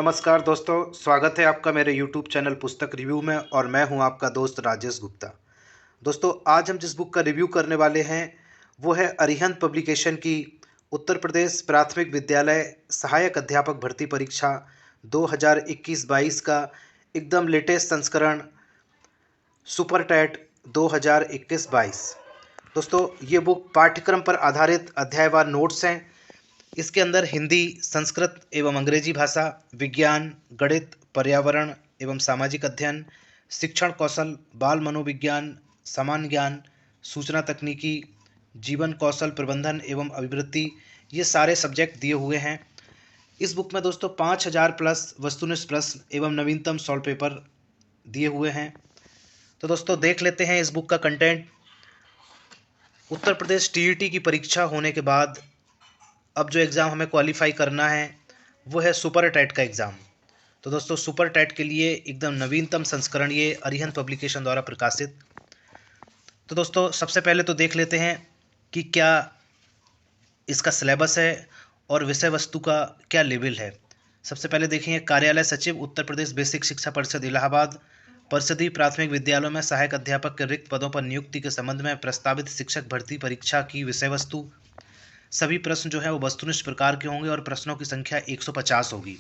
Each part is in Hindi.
नमस्कार दोस्तों, स्वागत है आपका मेरे यूट्यूब चैनल पुस्तक रिव्यू में और मैं हूं आपका दोस्त राजेश गुप्ता। दोस्तों, आज हम जिस बुक का रिव्यू करने वाले हैं वो है अरिहंत पब्लिकेशन की उत्तर प्रदेश प्राथमिक विद्यालय सहायक अध्यापक भर्ती परीक्षा 2021-22 का एकदम लेटेस्ट संस्करण सुपर टैट 2021-22। दोस्तों, ये बुक पाठ्यक्रम पर आधारित अध्यायवार नोट्स हैं। इसके अंदर हिंदी, संस्कृत एवं अंग्रेजी भाषा, विज्ञान, गणित, पर्यावरण एवं सामाजिक अध्ययन, शिक्षण कौशल, बाल मनोविज्ञान, सामान्य ज्ञान, सूचना तकनीकी, जीवन कौशल प्रबंधन एवं अभिवृत्ति, ये सारे सब्जेक्ट दिए हुए हैं। इस बुक में दोस्तों 5000 प्लस वस्तुनिष्ठ प्रश्न एवं नवीनतम सॉल्व पेपर दिए हुए हैं। तो दोस्तों देख लेते हैं इस बुक का कंटेंट। उत्तर प्रदेश टीईटी की परीक्षा होने के बाद अब जो एग्ज़ाम हमें क्वालिफाई करना है वो है सुपर टैट का एग्ज़ाम। तो दोस्तों सुपर टैट के लिए एकदम नवीनतम संस्करण ये अरिहंत पब्लिकेशन द्वारा प्रकाशित। तो दोस्तों सबसे पहले तो देख लेते हैं कि क्या इसका सिलेबस है और विषय वस्तु का क्या लेवल है। सबसे पहले देखेंगे कार्यालय सचिव उत्तर प्रदेश बेसिक शिक्षा परिषद इलाहाबाद, परिषदीय प्राथमिक विद्यालयों में सहायक अध्यापक के रिक्त पदों पर नियुक्ति के संबंध में प्रस्तावित शिक्षक भर्ती परीक्षा की विषय वस्तु। सभी प्रश्न जो है वो वस्तुनिष्ठ प्रकार के होंगे और प्रश्नों की संख्या 150 होगी।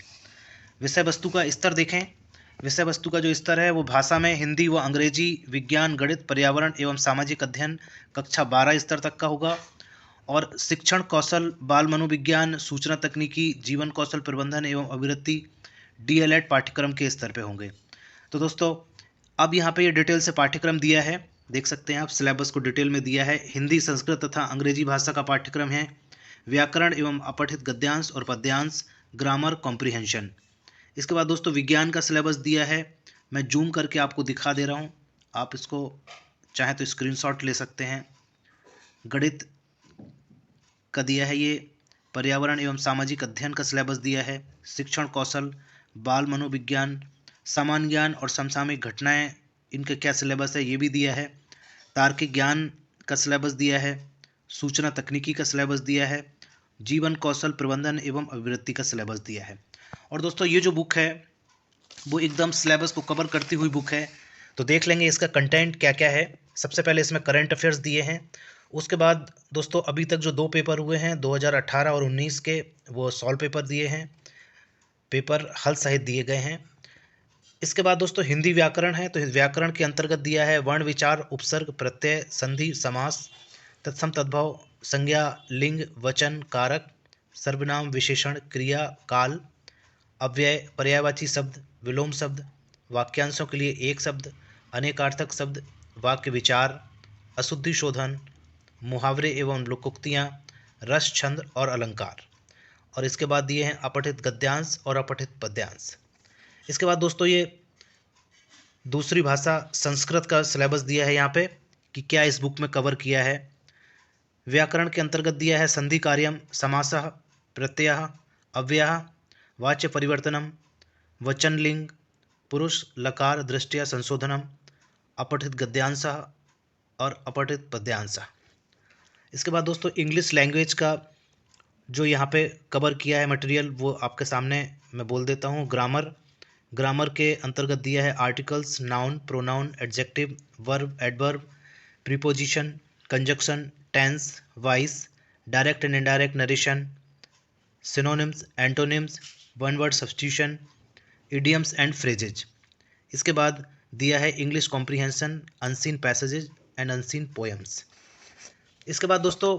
विषय वस्तु का स्तर देखें। विषय वस्तु का जो स्तर है वो भाषा में हिंदी व अंग्रेजी, विज्ञान, गणित, पर्यावरण एवं सामाजिक अध्ययन कक्षा 12 स्तर तक का होगा और शिक्षण कौशल, बाल मनोविज्ञान, सूचना तकनीकी, जीवन कौशल प्रबंधन एवं अभिवृत्ति डीएलएड पाठ्यक्रम के स्तर पे होंगे। तो दोस्तों अब यहाँ पे ये डिटेल से पाठ्यक्रम दिया है, देख सकते हैं आप, सिलेबस को डिटेल में दिया है। हिंदी, संस्कृत तथा अंग्रेजी भाषा का पाठ्यक्रम है। व्याकरण एवं अपठित गद्यांश और पद्यांश, ग्रामर, कॉम्प्रिहेंशन। इसके बाद दोस्तों विज्ञान का सिलेबस दिया है, मैं जूम करके आपको दिखा दे रहा हूँ, आप इसको चाहे तो स्क्रीनशॉट ले सकते हैं। गणित का दिया है ये, पर्यावरण एवं सामाजिक अध्ययन का सिलेबस दिया है, शिक्षण कौशल, बाल मनोविज्ञान, सामान्य ज्ञान और समसामयिक घटनाएं, इनका क्या सिलेबस है ये भी दिया है। तार्किक ज्ञान का सिलेबस दिया है, सूचना तकनीकी का सिलेबस दिया है, जीवन कौशल प्रबंधन एवं अभिवृत्ति का सिलेबस दिया है। और दोस्तों ये जो बुक है वो एकदम सिलेबस को कवर करती हुई बुक है। तो देख लेंगे इसका कंटेंट क्या क्या है। सबसे पहले इसमें करंट अफेयर्स दिए हैं, उसके बाद दोस्तों अभी तक जो 2 पेपर हुए हैं 2018 और 19 के, वो सॉल्व पेपर दिए हैं, पेपर हल सहित दिए गए हैं। इसके बाद दोस्तों हिंदी व्याकरण है, तो व्याकरण के अंतर्गत दिया है वर्ण, विचार, उपसर्ग, प्रत्यय, संधि, समास, तत्सम तद्भव, संज्ञा, लिंग, वचन, कारक, सर्वनाम, विशेषण, क्रिया, काल, अव्यय, पर्यायवाची शब्द, विलोम शब्द, वाक्यांशों के लिए एक शब्द, अनेकार्थक शब्द, वाक्य विचार, अशुद्धि शोधन, मुहावरे एवं लोकोक्तियाँ, रस, छंद और अलंकार। और इसके बाद दिए हैं अपठित गद्यांश और अपठित पद्यांश। इसके बाद दोस्तों ये दूसरी भाषा संस्कृत का सिलेबस दिया है यहाँ पे कि क्या इस बुक में कवर किया है। व्याकरण के अंतर्गत दिया है संधि कार्यम, समासः, प्रत्ययः, अव्ययः, वाच्य परिवर्तनम, वचन लिंग, पुरुष लकार दृष्टिया संशोधनम, अपठित गद्यांशः और अपठित पद्यांशः। इसके बाद दोस्तों इंग्लिश लैंग्वेज का जो यहाँ पे कवर किया है मटेरियल वो आपके सामने मैं बोल देता हूँ। ग्रामर के अंतर्गत दिया है articles, noun, pronoun, adjective, verb, adverb, preposition, conjunction, tense, voice, direct and indirect narration, synonyms, antonyms, one word substitution, idioms and phrases. इसके बाद दिया है English comprehension, unseen passages and unseen poems. इसके बाद दोस्तों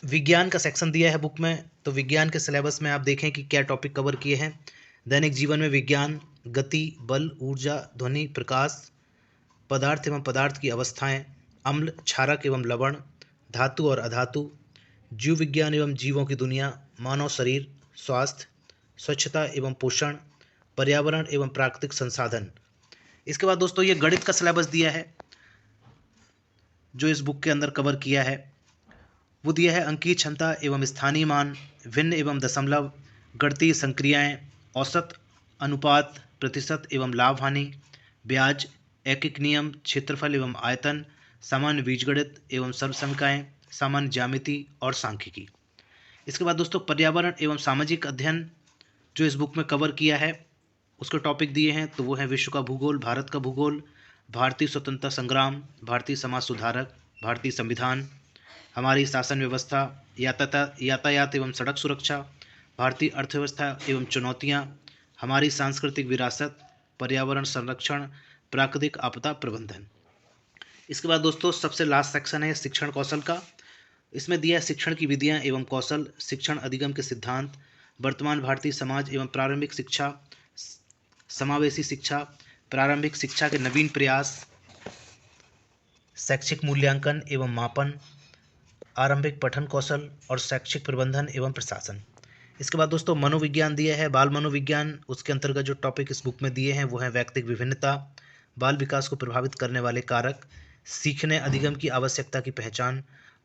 विज्ञान का सेक्शन दिया है बुक में। तो विज्ञान के सिलेबस में आप देखें कि क्या टॉपिक कवर किए हैं। दैनिक जीवन में विज्ञान, गति, बल, ऊर्जा, ध्वनि, प्रकाश, पदार्थ एवं पदार्थ की अवस्थाएं, अम्ल, क्षारक एवं लवण, धातु और अधातु, जीव विज्ञान एवं जीवों की दुनिया, मानव शरीर, स्वास्थ्य, स्वच्छता एवं पोषण, पर्यावरण एवं प्राकृतिक संसाधन। इसके बाद दोस्तों ये गणित का सिलेबस दिया है जो इस बुक के अंदर कवर किया है। वो दिया है अंकीय क्षमता एवं स्थानीय मान, भिन्न एवं दशमलव, गणितीय संक्रियाएं, औसत, अनुपात, प्रतिशत एवं लाभ हानि, ब्याज, एकिक नियम, क्षेत्रफल एवं आयतन, सामान्य बीजगणित एवं सर्वसंख्याएं, सामान्य ज्यामिति और सांख्यिकी। इसके बाद दोस्तों पर्यावरण एवं सामाजिक अध्ययन जो इस बुक में कवर किया है उसके टॉपिक दिए हैं, तो वो है विश्व का भूगोल, भारत का भूगोल, भारतीय स्वतंत्रता संग्राम, भारतीय समाज सुधारक, भारतीय संविधान, हमारी शासन व्यवस्था, यातायात एवं सड़क सुरक्षा, भारतीय अर्थव्यवस्था एवं चुनौतियाँ, हमारी सांस्कृतिक विरासत, पर्यावरण संरक्षण, प्राकृतिक आपदा प्रबंधन। इसके बाद दोस्तों सबसे लास्ट सेक्शन है शिक्षण कौशल का। इसमें दिया है शिक्षण की विधियाँ एवं कौशल, शिक्षण अधिगम के सिद्धांत, वर्तमान भारतीय समाज एवं प्रारंभिक शिक्षा, समावेशी शिक्षा, प्रारंभिक शिक्षा के नवीन प्रयास, शैक्षिक मूल्यांकन एवं मापन, आरंभिक पठन कौशल और शैक्षिक प्रबंधन एवं प्रशासन। इसके बाद दोस्तों मनोविज्ञान दिया है, बाल मनोविज्ञान। उसके अंतर्गत जो टॉपिक इस बुक में दिए हैं वो है व्यक्तिगत विभिन्नता, बाल विकास को प्रभावित करने वाले कारक, सीखने अधिगम की आवश्यकता की पहचान,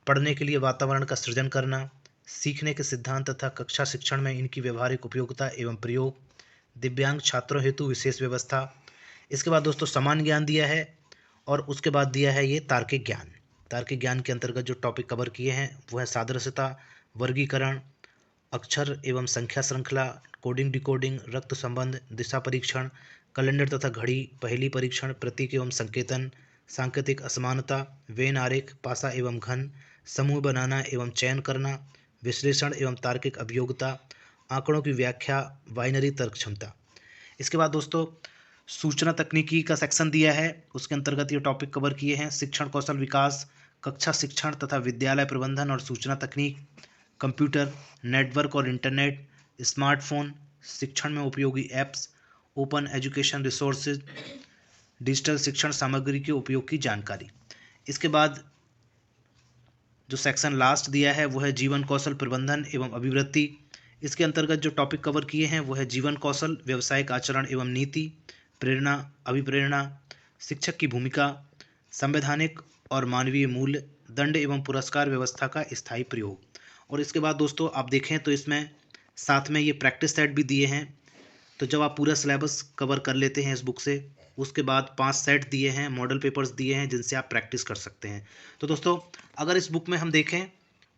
पढ़ने के लिए वातावरण का सृजन करना, सीखने के सिद्धांत तथा कक्षा शिक्षण में इनकी व्यवहारिक उपयोगिता एवं प्रयोग, दिव्यांग छात्रों हेतु विशेष व्यवस्था। इसके बाद दोस्तों सामान्य ज्ञान दिया है और उसके बाद दिया है ये तार्किक ज्ञान। तार्किक ज्ञान के अंतर्गत जो टॉपिक कवर किए हैं वो है सादृश्यता, वर्गीकरण, अक्षर एवं संख्या श्रृंखला, कोडिंग डिकोडिंग, रक्त संबंध, दिशा परीक्षण, कैलेंडर तथा घड़ी, पहेली परीक्षण, प्रतीक एवं संकेतन, सांकेतिक असमानता, वेन आरेख, पासा एवं घन, समूह बनाना एवं चयन करना, विश्लेषण एवं तार्किक अभियोगिता, आंकड़ों की व्याख्या, बाइनरी तर्क क्षमता। इसके बाद दोस्तों सूचना तकनीकी का सेक्शन दिया है, उसके अंतर्गत ये टॉपिक कवर किए हैं शिक्षण कौशल विकास, कक्षा शिक्षण तथा विद्यालय प्रबंधन और सूचना तकनीक, कंप्यूटर, नेटवर्क और इंटरनेट, स्मार्टफोन, शिक्षण में उपयोगी apps, open education resources, digital शिक्षण सामग्री के उपयोग की जानकारी। इसके बाद जो सेक्शन लास्ट दिया है वो है जीवन कौशल प्रबंधन एवं अभिवृद्धि। इसके अंतर्गत जो टॉपिक कवर किए हैं वो है जीवन कौशल, व्यावसायिक आचरण एवं नीति, प्रेरणा, अभिप्रेरणा, शिक्षक की भूमिका, संवैधानिक और मानवीय मूल्य, दंड एवं पुरस्कार व्यवस्था का स्थायी प्रयोग। और इसके बाद दोस्तों आप देखें तो इसमें साथ में ये प्रैक्टिस सेट भी दिए हैं। तो जब आप पूरा सिलेबस कवर कर लेते हैं इस बुक से, उसके बाद 5 सेट दिए हैं, मॉडल पेपर्स दिए हैं जिनसे आप प्रैक्टिस कर सकते हैं। तो दोस्तों अगर इस बुक में हम देखें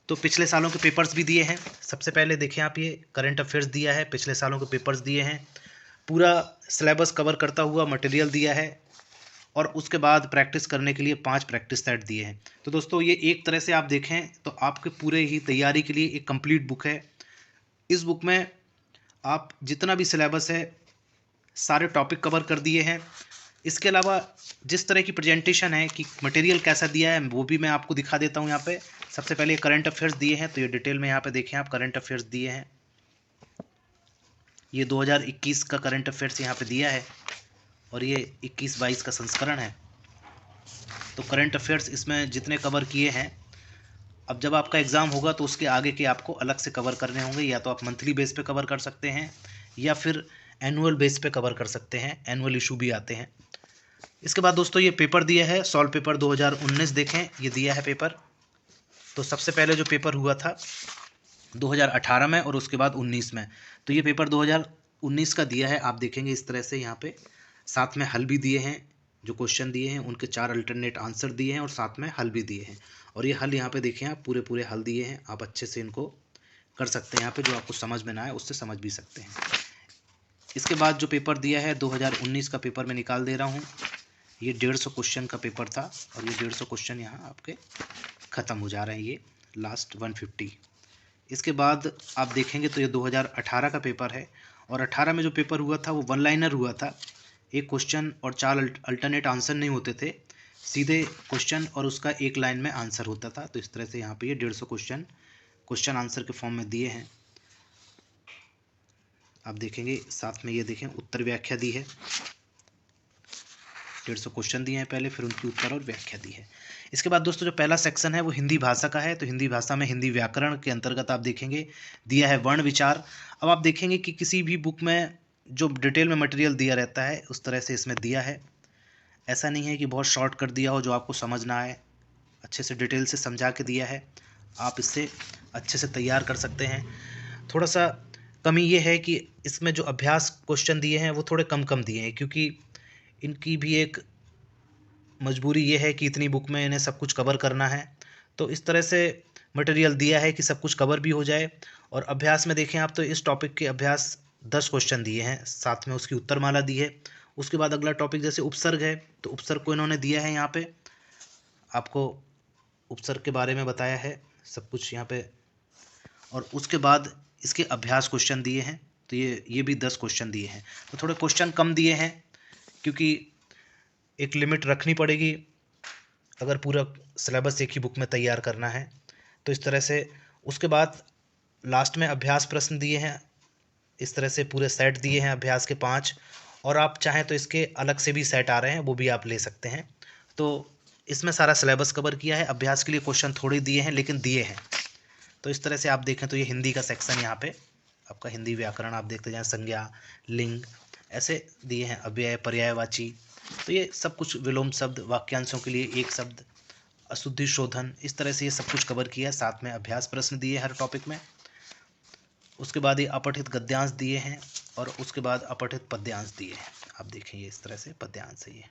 तो पिछले सालों के पेपर्स भी दिए हैं। सबसे पहले देखें आप, ये करंट अफेयर्स दिया है, पिछले सालों के पेपर्स दिए हैं, पूरा सिलेबस कवर करता हुआ मटेरियल दिया है और उसके बाद प्रैक्टिस करने के लिए 5 प्रैक्टिस सेट दिए हैं। तो दोस्तों ये एक तरह से आप देखें तो आपके पूरे ही तैयारी के लिए एक कंप्लीट बुक है। इस बुक में आप जितना भी सिलेबस है सारे टॉपिक कवर कर दिए हैं। इसके अलावा जिस तरह की प्रेजेंटेशन है कि मटेरियल कैसा दिया है वो भी मैं आपको दिखा देता हूँ। यहाँ पे सबसे पहले करंट अफेयर्स दिए हैं, तो ये डिटेल में यहाँ पे देखें आप, करंट अफेयर्स दिए हैं। ये 2021 का करंट अफेयर्स यहाँ पे दिया है और ये 21-22 का संस्करण है। तो करंट अफेयर्स इसमें जितने कवर किए हैं, अब जब आपका एग्ज़ाम होगा तो उसके आगे के आपको अलग से कवर करने होंगे। या तो आप मंथली बेस पे कवर कर सकते हैं या फिर एनुअल बेस पे कवर कर सकते हैं, एनुअल इशू भी आते हैं। इसके बाद दोस्तों ये पेपर दिया है, सॉल्व पेपर 2019 देखें, ये दिया है पेपर। तो सबसे पहले जो पेपर हुआ था 2018 में और उसके बाद 19 में, तो ये पेपर 2019 का दिया है। आप देखेंगे इस तरह से यहाँ पे साथ में हल भी दिए हैं, जो क्वेश्चन दिए हैं उनके 4 अल्टरनेट आंसर दिए हैं और साथ में हल भी दिए हैं। और ये हल यहाँ पे देखें आप, पूरे पूरे हल दिए हैं, आप अच्छे से इनको कर सकते हैं। यहाँ पे जो आपको समझ में ना आए उससे समझ भी सकते हैं। इसके बाद जो पेपर दिया है 2019 का पेपर मैं निकाल दे रहा हूँ। ये 150 क्वेश्चन का पेपर था और ये 150 क्वेश्चन यहाँ आपके ख़त्म हो जा रहे हैं, ये लास्ट 150। इसके बाद आप देखेंगे तो ये 2018 का पेपर है और 18 में जो पेपर हुआ था वो 1 लाइनर हुआ था। एक क्वेश्चन और 4 अल्टरनेट आंसर नहीं होते थे, सीधे क्वेश्चन और उसका एक लाइन में आंसर होता था। तो इस तरह से यहाँ पे ये 150 क्वेश्चन आंसर के फॉर्म में दिए हैं। आप देखेंगे साथ में ये देखें उत्तर व्याख्या दी है, 150 क्वेश्चन दिए हैं पहले, फिर उनकी उत्तर और व्याख्या दी है। इसके बाद दोस्तों जो पहला सेक्शन है वो हिंदी भाषा का है। तो हिंदी भाषा में हिंदी व्याकरण के अंतर्गत आप देखेंगे दिया है वर्ण विचार। अब आप देखेंगे कि किसी भी बुक में जो डिटेल में मटेरियल दिया रहता है उस तरह से इसमें दिया है। ऐसा नहीं है कि बहुत शॉर्ट कर दिया हो जो आपको समझ ना आए, अच्छे से डिटेल से समझा के दिया है, आप इससे अच्छे से तैयार कर सकते हैं। थोड़ा सा कमी ये है कि इसमें जो अभ्यास क्वेश्चन दिए हैं वो थोड़े कम दिए हैं, क्योंकि इनकी भी एक मजबूरी ये है कि इतनी बुक में इन्हें सब कुछ कवर करना है। तो इस तरह से मटेरियल दिया है कि सब कुछ कवर भी हो जाए। और अभ्यास में देखें आप तो इस टॉपिक के अभ्यास 10 क्वेश्चन दिए हैं, साथ में उसकी उत्तरमाला दी है। उसके बाद अगला टॉपिक जैसे उपसर्ग है, तो उपसर्ग को इन्होंने दिया है यहाँ पे, आपको उपसर्ग के बारे में बताया है सब कुछ यहाँ पे। और उसके बाद इसके अभ्यास क्वेश्चन दिए हैं, तो ये भी 10 क्वेश्चन दिए हैं। तो थोड़े क्वेश्चन कम दिए हैं क्योंकि एक लिमिट रखनी पड़ेगी अगर पूरा सिलेबस एक ही बुक में तैयार करना है, तो इस तरह से। उसके बाद लास्ट में अभ्यास प्रश्न दिए हैं, इस तरह से पूरे सेट दिए हैं अभ्यास के 5। और आप चाहें तो इसके अलग से भी सेट आ रहे हैं, वो भी आप ले सकते हैं। तो इसमें सारा सिलेबस कवर किया है। अभ्यास के लिए क्वेश्चन थोड़े दिए हैं लेकिन दिए हैं। तो इस तरह से आप देखें तो ये हिंदी का सेक्शन यहाँ पे आपका हिंदी व्याकरण आप देखते जाएं, संज्ञा, लिंग ऐसे दिए हैं, अव्यय, पर्यायवाची, तो ये सब कुछ, विलोम शब्द, वाक्यांशों के लिए एक शब्द, अशुद्धि शोधन, इस तरह से ये सब कुछ कवर किया है। साथ में अभ्यास प्रश्न दिए हर टॉपिक में। उसके बाद ये अपठित गद्यांश दिए हैं और उसके बाद अपठित पद्यांश दिए हैं। आप देखें ये इस तरह से पद्यांश है ये।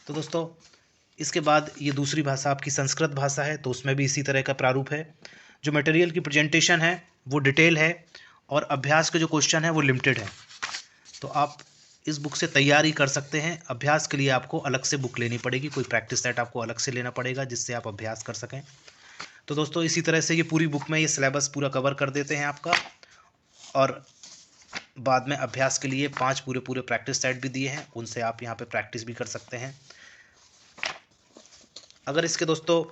तो दोस्तों इसके बाद ये दूसरी भाषा आपकी संस्कृत भाषा है, तो उसमें भी इसी तरह का प्रारूप है। जो मटेरियल की प्रेजेंटेशन है वो डिटेल है और अभ्यास के जो क्वेश्चन है वो लिमिटेड है। तो आप इस बुक से तैयारी कर सकते हैं। अभ्यास के लिए आपको अलग से बुक लेनी पड़ेगी, कोई प्रैक्टिस सेट आपको अलग से लेना पड़ेगा जिससे आप अभ्यास कर सकें। तो दोस्तों इसी तरह से ये पूरी बुक में ये सिलेबस पूरा कवर कर देते हैं आपका। और बाद में अभ्यास के लिए 5 पूरे प्रैक्टिस सेट भी दिए हैं, उनसे आप यहाँ पे प्रैक्टिस भी कर सकते हैं। अगर इसके दोस्तों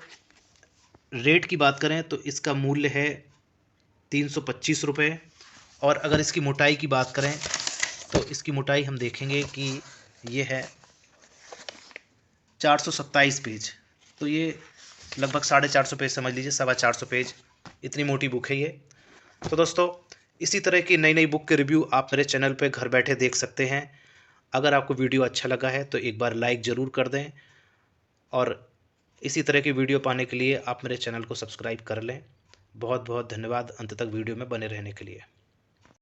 रेट की बात करें तो इसका मूल्य है 325 रुपये। और अगर इसकी मोटाई की बात करें तो इसकी मोटाई हम देखेंगे कि ये है 427 पेज। तो ये लगभग 450 पेज समझ लीजिए, 425 पेज, इतनी मोटी बुक है ये। तो दोस्तों इसी तरह की नई नई बुक के रिव्यू आप मेरे चैनल पे घर बैठे देख सकते हैं। अगर आपको वीडियो अच्छा लगा है तो एक बार लाइक ज़रूर कर दें और इसी तरह की वीडियो पाने के लिए आप मेरे चैनल को सब्सक्राइब कर लें। बहुत बहुत धन्यवाद अंत तक वीडियो में बने रहने के लिए।